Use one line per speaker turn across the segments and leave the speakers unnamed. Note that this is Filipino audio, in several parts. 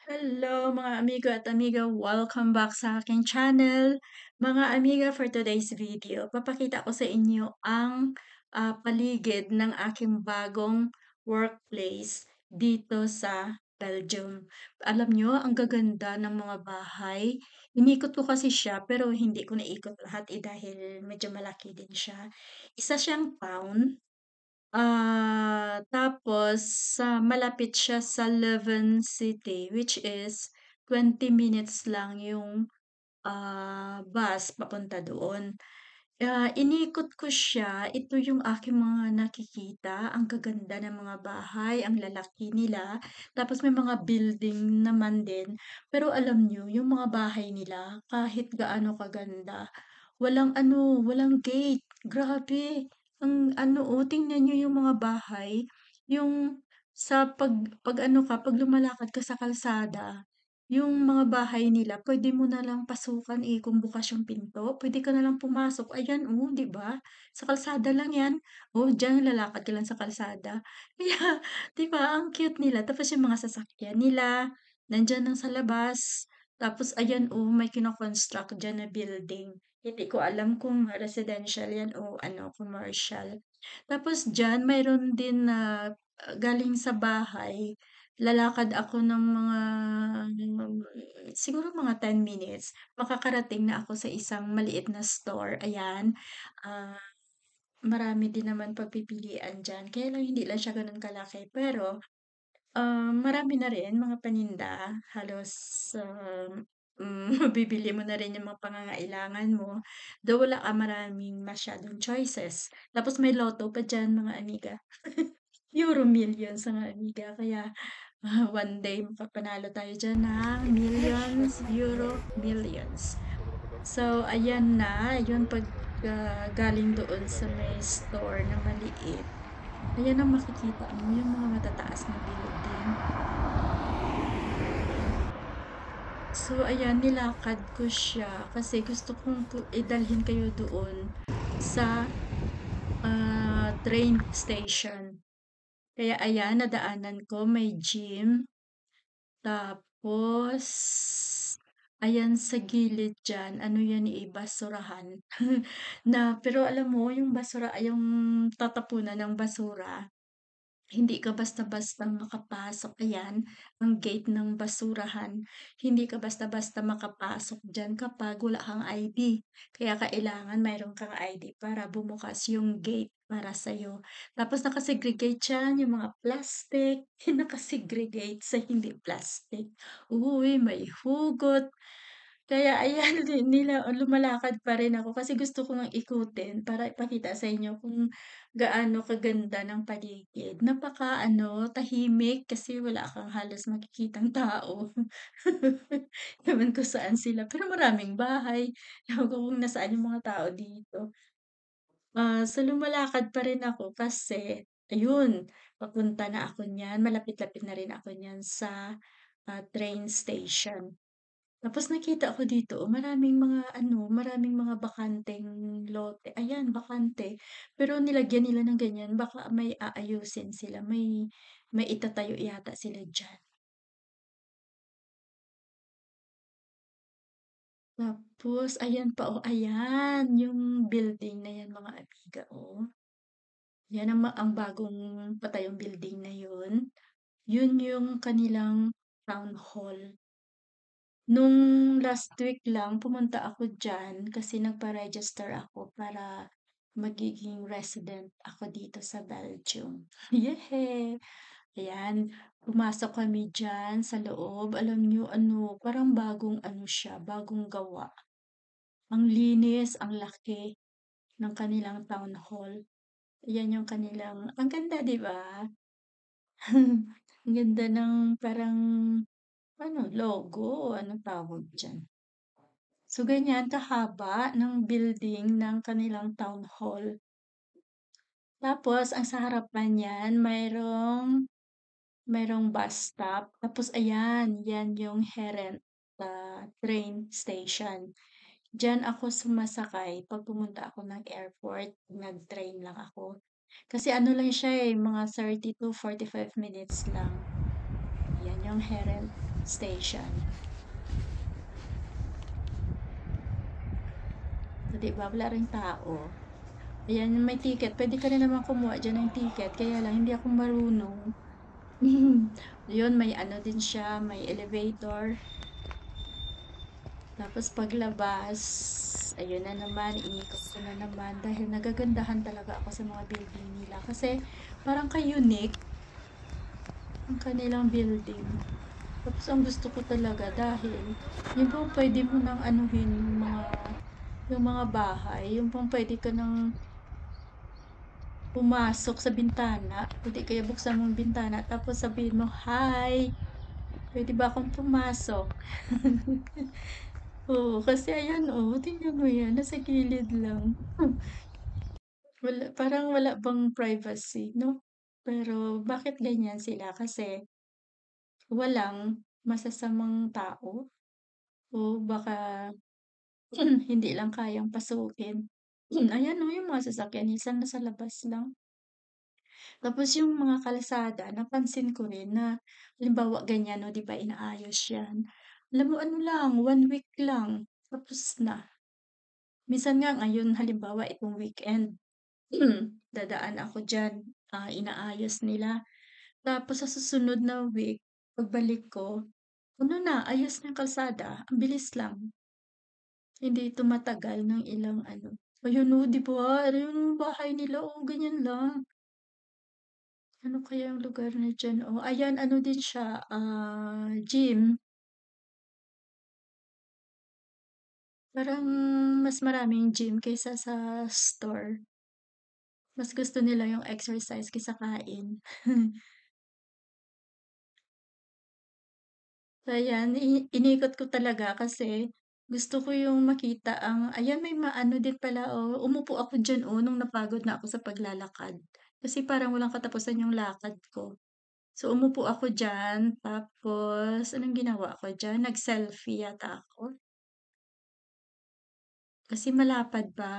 Hello mga amigo at amiga, welcome back sa aking channel. Mga amiga, for today's video, papakita ko sa inyo ang paligid ng aking bagong workplace dito sa Belgium. Alam nyo, ang gaganda ng mga bahay. Inikot ko kasi siya pero hindi ko naikot lahat dahil medyo malaki din siya. Isa siyang town. Tapos malapit siya sa Leuven City, which is 20 minutes lang yung bus papunta doon. Inikot ko siya, ito yung aking mga nakikita, ang gaganda ng mga bahay, ang lalaki nila, tapos may mga building naman din. Pero alam niyo, yung mga bahay nila, kahit gaano kaganda, walang ano, walang gate. Grabe. Ang ano, tingnan niyo yung mga bahay, yung sa pag ano ka, pag lumalakad ka sa kalsada, yung mga bahay nila pwede mo na lang pasukan, kung bukas yung pinto, pwede ka na lang pumasok. Ayan, 'di ba? Sa kalsada lang 'yan. Diyan lalakad ka lang sa kalsada. Kaya 'di ba, ang cute nila. Tapos yung mga sasakyan nila, nandiyan lang sa labas. Tapos ayan, may kino-construct diyan na building. Hindi ko alam kung residential 'yan o ano, commercial. Tapos diyan mayroon din na galing sa bahay, lalakad ako ng mga siguro mga 10 minutes, makakarating na ako sa isang maliit na store, ayan. Ah, Marami din naman pagpipilian diyan, kaya lang hindi lang siya gano'n kalaki pero marami na rin mga paninda, halos, mabibili mo na rin yung mga pangangailangan mo, though wala kang maraming masyadong choices. Tapos may lotto pa diyan mga amiga, Euro Millions mga amiga, kaya, one day mapapanalo tayo diyan ng millions, Euro Millions. So ayan na, yun galing doon sa may store na maliit, ayan ang makikita mo yung mga matataas na building. So ayan, nilakad ko siya kasi gusto kong idalhin kayo doon sa train station. Kaya ayan, nadaanan ko may gym. Tapos, ayan sa gilid diyan, ano yan, basurahan. Pero alam mo, yung basura, yung tatapunan ng basura, hindi ka basta-basta makapasok. Ayan, ang gate ng basurahan. Hindi ka basta-basta makapasok diyan kapag wala kang ID. Kaya kailangan mayroon kang ID para bumukas yung gate para sa'yo. Tapos naka-segregate yan, yung mga plastic, naka-segregate sa hindi plastic. Uy, may hugot. Kaya ayan, lumalakad pa rin ako kasi gusto ko ngang ikutin para ipakita sa inyo kung gaano kaganda ng paligid. Napaka-ano, tahimik kasi wala kang halos makikitang tao. Ewan ko saan sila, pero maraming bahay. Ewan ko kung nasaan yung mga tao dito. So lumalakad pa rin ako kasi ayun, papunta na ako niyan, malapit-lapit na rin ako niyan sa, train station. Tapos nakita ko dito, maraming mga ano, maraming mga bakanteng lote. Ayan, bakante. Pero nilagyan nila ng ganyan, baka may aayusin sila, may itatayo yata sila diyan. Tapos ayan pa, ayan yung building na yan mga amiga, oh. Yan ang bagong patayong building na yun. Yun yung kanilang town hall. Nung last week lang pumunta ako diyan kasi nagpa-register ako para magiging resident ako dito sa Belgium. Yehey! Ayan, pumasok kami diyan sa loob. Alam niyo ano, parang bagong ano siya, bagong gawa. Ang linis, ang laki ng kanilang town hall. Ayan yung kanilang, ang ganda, di ba? Ang ganda ng parang ano, logo o anong tawag diyan. So, ganyan kahaba ng building ng kanilang town hall. Tapos, ang sa harapan niyan, mayroong bus stop. Tapos, ayan, yan yung Herent train station. Diyan ako sumasakay pag pumunta ako ng airport, nag-train lang ako. Kasi ano lang siya mga 30 to 45 minutes lang. ayan yung Herald Station. So, 'di ba wala ring tao. Ayan may ticket, puwede ka rin naman kumuha diyan ng ticket kaya lang hindi ako marunong. Yun may ano din siya, may elevator. Tapos paglabas, ayun na naman, inikot ko na naman dahil nagagandahan talaga ako sa mga building nila kasi parang ka-unique ang kanilang building. Tapos ang gusto ko talaga dahil yun bang puwede mo ng anuhin yung mga bahay, yung bang puwede ka ng pumasok sa bintana o di kaya buksan mo yung bintana tapos sabihin mo, "Hi, puwede ba akong pumasok?" Oo, kasi ayan, oh, tingnan mo 'yan, nasa gilid lang. Parang wala bang privacy 'no? Pero bakit ganyan sila? Kasi walang masasamang tao o baka hindi lang kayang pasukin. Ayan, oh, yung mga sasakyan minsan nasa labas lang. Tapos yung mga kalsada napansin ko rin na halimbawa ganyan, oh, 'di ba inaayos 'yan. Alam mo ano lang, 1 week lang tapos na. Minsan nga ngayon halimbawa itong weekend, dadaan ako diyan, inaayos nila. Tapos sa susunod na week, pagbalik ko, ano na, ayos na yung kalsada, ang bilis lang. Hindi tumatagal ng ilang ano. Ayun oh, 'di ba? Ano yung bahay nila, oh, ganyan lang. Ano kaya yung lugar na diyan, oh, ayan ano din siya, gym. Parang mas maraming gym kaysa sa store. Mas gusto nila yung exercise kaysa kain. Ayan, inikot ko talaga kasi gusto ko yung makita ang ayan may maano din pala, oh, umupo ako diyan, oh, nung napagod na ako sa paglalakad. Kasi parang walang katapusan yung lakad ko. So, umupo ako diyan tapos anong ginawa ko diyan, nag-selfie yata ako. Kasi malapad ba.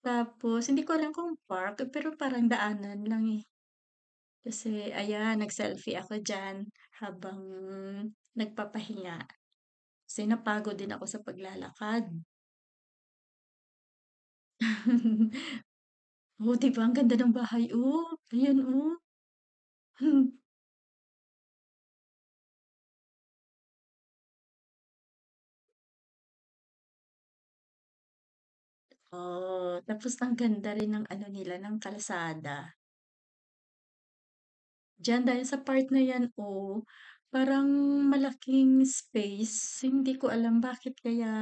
Tapos hindi ko alam kung park, pero parang daanan lang, eh. Kasi ayan, nag-selfie ako diyan habang nagpapahinga. Kasi napagod din ako sa paglalakad. Oh, 'di ba ang ganda ng bahay, oh. Ayan, oh. Oh, tapos ang ganda rin ng ano nila, ng kalsada. Diyan dahil sa part na 'yan, oh, parang malaking space. Hindi ko alam bakit kaya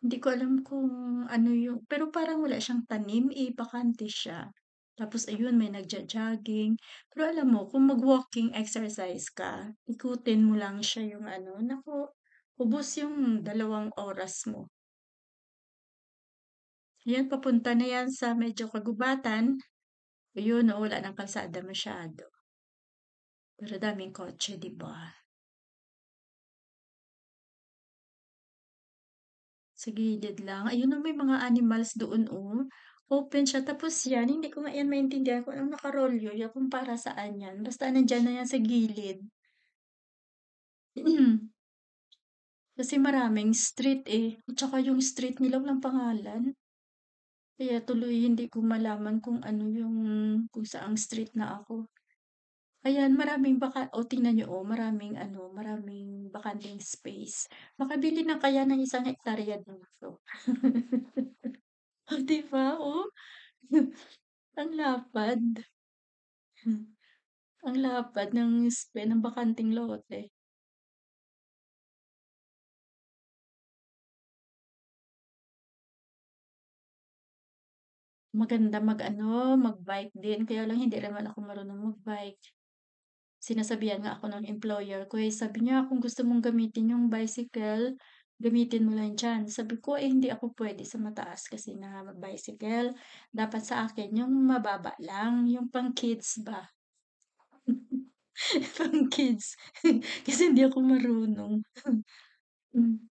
hindi ko alam kung ano yung pero parang wala siyang tanim, eh, bakante siya. Tapos ayun, may nagjo-jogging. Pero alam mo kung mag-walking exercise ka, ikutin mo lang siya yung ano, naku, ubos yung 2 oras mo. 'Yan, papunta na 'yan sa medyo kagubatan. Ayun, oh, wala ng kalsada masyado. Pero daming kotse, 'di ba? Sa gilid lang. Ayun na may mga animals doon, oh. Open siya tapos 'yan hindi ko nga 'yan maintindihan kung anong nakarolyo 'yan kung para saan 'yan, basta nandiyan na 'yan sa gilid. Kasi maraming street, eh, at saka yung street nila walang pangalan. Kaya tuloy hindi ko malaman kung ano yung kung saang street na ako. Ayan maraming oh, tingnan niyo, oh, maraming ano, maraming bakanteng space. Makabili na kaya ng 1 hektarya dito. Oh, 'di ba, oh? Ang lapad. Ang lapad ng ng bakanteng lote. Maganda mag-ano, mag-bike din kaya lang hindi naman ako marunong mag-bike. Sinasabihan nga ako ng employer ko, eh, sabi niya kung gusto mong gamitin yung bicycle, gamitin mo lang diyan. Sabi ko, eh, hindi ako puwede sa mataas kasi na bicycle. Dapat sa akin yung mababa lang, yung pang-kids ba. Pang-kids kasi hindi ako marunong. Hmm,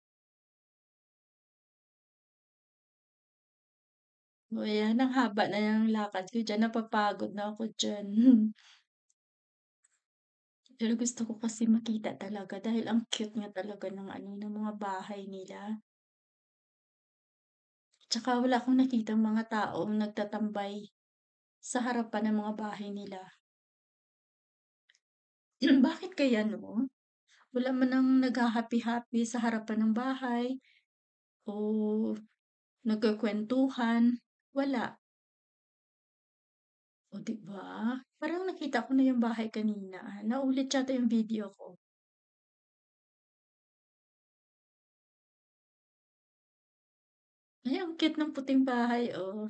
o ayan ang haba na ng lakad ko diyan, napapagod na ako diyan. Pero gusto ko kasi makita talaga dahil ang cute nga talaga ng ano, ng mga bahay nila. Tsaka wala akong nakitang mga taong nagtatambay sa harapan ng mga bahay nila. Bakit kaya 'no? Wala man ng nagha-happy-happy sa harapan ng bahay o nagkukuwentuhan, wala. O 'di ba? Parang nakita ko na yung bahay kanina, naulit yata yung video ko. Ay, ang cute ng puting bahay, oh.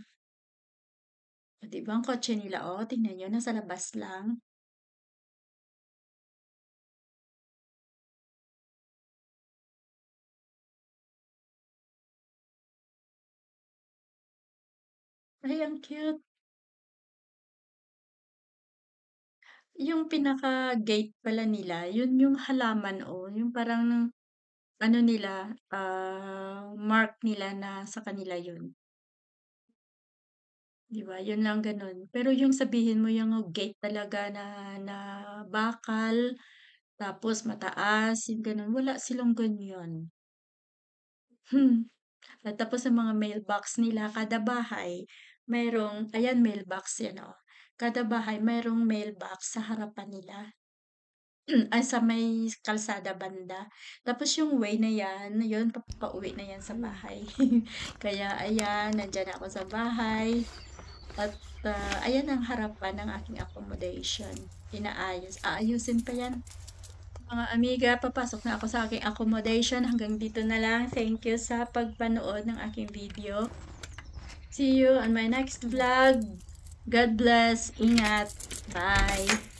Oh, 'di ba ang kotse nila, oh, tingnan niyo nasa labas lang. Ay, ang cute. Yung pinaka-gate pala nila, yun yung halaman, oh, yung parang ano nila, mark nila na sa kanila yun, 'di ba? Yun lang gano'n. Pero yung sabihin mo yung gate talaga na na bakal, tapos mataas, yung gano'n, wala silang ganyan. At tapos sa mga mailbox nila, kada bahay merong ayan mailbox yan, oh. Kada bahay merong mailbox sa harapan nila. Ay sa may kalsada banda. Tapos yung way na yan, yun pauwi na yan sa bahay. Kaya ayan, nandiyan ako sa bahay at, ayan ang harapan ng aking accommodation. Aayusin pa yan. Mga amiga, papasok na ako sa aking accommodation. Hanggang dito na lang. Thank you sa pagpanood ng aking video. See you on my next vlog. God bless. Ingat. Bye.